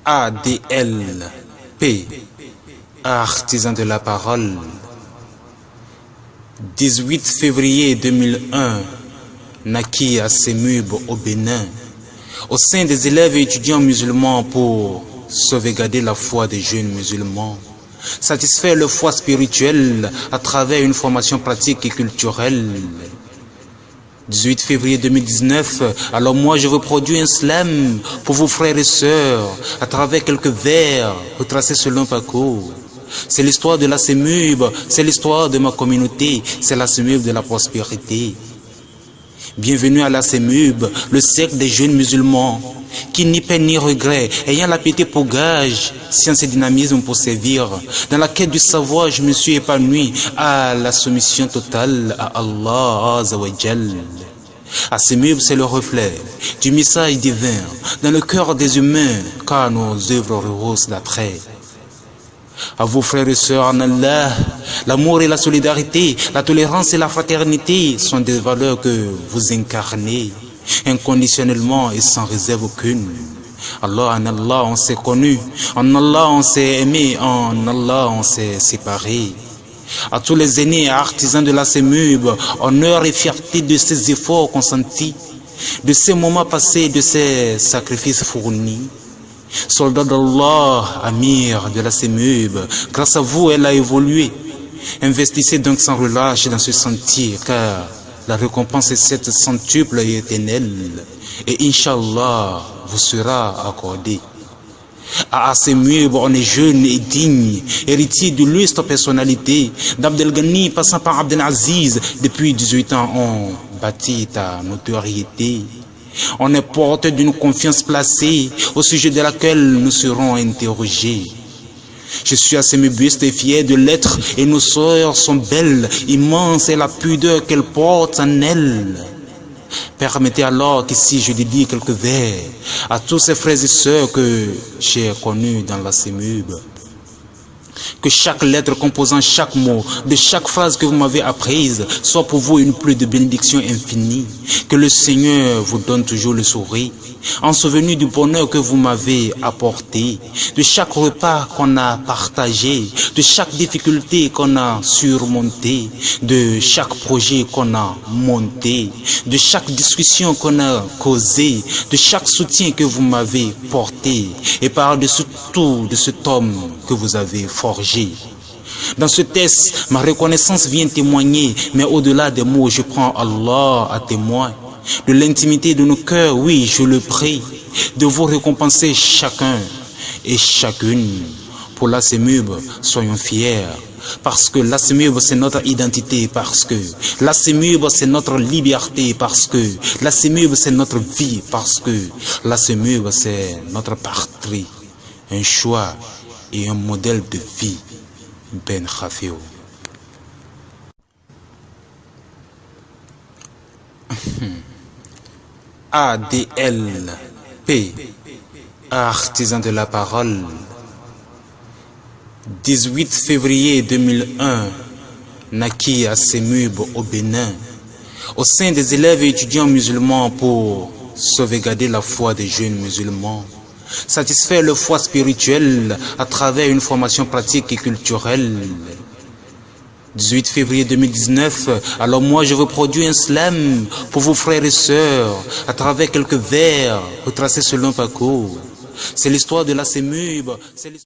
ADLP, artisan de la parole. 18 février 2001, naquit à Semub au Bénin, au sein des élèves et étudiants musulmans pour sauvegarder la foi des jeunes musulmans, satisfaire leur foi spirituelle à travers une formation pratique et culturelle. 18 février 2019, alors moi je vous produis un slam pour vos frères et sœurs à travers quelques vers retracés selon parcours. C'est l'histoire de la Semub, c'est l'histoire de ma communauté, c'est la Semub de la prospérité. Bienvenue à la Semub, le cercle des jeunes musulmans, qui ni peine ni regret, ayant la piété pour gage, science et dynamisme pour servir. Dans la quête du savoir, je me suis épanoui à la soumission totale à Allah Azzawajal. À Semub, c'est le reflet du message divin dans le cœur des humains, car nos œuvres rehaussent d'attrait. À vos frères et sœurs en Allah, l'amour et la solidarité, la tolérance et la fraternité sont des valeurs que vous incarnez inconditionnellement et sans réserve aucune. Alors en Allah on s'est connu, en Allah on s'est aimé, en Allah on s'est séparé. À tous les aînés et artisans de la Semub, honneur et fierté de ces efforts consentis, de ces moments passés, de ces sacrifices fournis. Soldat d'Allah, Amir de la Semub, grâce à vous elle a évolué. Investissez donc sans relâche dans ce sentier, car la récompense est cette centuple et éternelle, et Inch'Allah vous sera accordée. À Semub, on est jeune et digne, héritier de l'illustre personnalité d'Abdelghani passant par Abdelaziz. Depuis 18 ans, on bâtit ta notoriété. On est porteur d'une confiance placée au sujet de laquelle nous serons interrogés. Je suis assez mébiste et fier de l'être, et nos sœurs sont belles, immenses, et la pudeur qu'elles portent en elles. Permettez alors qu'ici je dédie quelques vers à tous ces frères et sœurs que j'ai connus dans la Semub. Que chaque lettre composant chaque mot de chaque phrase que vous m'avez apprise soit pour vous une pluie de bénédictions infinies. Que le Seigneur vous donne toujours le sourire, en souvenir du bonheur que vous m'avez apporté, de chaque repas qu'on a partagé, de chaque difficulté qu'on a surmonté, de chaque projet qu'on a monté, de chaque discussion qu'on a causée, de chaque soutien que vous m'avez porté, et par-dessus tout de cet homme que vous avez forgé. Dans ce test, ma reconnaissance vient témoigner, mais au-delà des mots, je prends Allah à témoin. De l'intimité de nos cœurs, oui, je le prie, de vous récompenser chacun et chacune. Pour la Semub, soyons fiers, parce que la Semub c'est notre identité, parce que la Semub c'est notre liberté, parce que la Semub c'est notre vie, parce que la Semub c'est notre patrie, un choix et un modèle de vie. Ben Khafio. ADLP, artisan de la parole. 18 février 2001, naquit à Semub au Bénin, au sein des élèves et étudiants musulmans pour sauvegarder la foi des jeunes musulmans, satisfaire leur foi spirituelle à travers une formation pratique et culturelle. 18 février 2019, alors moi je vous produis un slam pour vos frères et sœurs à travers quelques vers retracés selon parcours. C'est l'histoire de la Semub,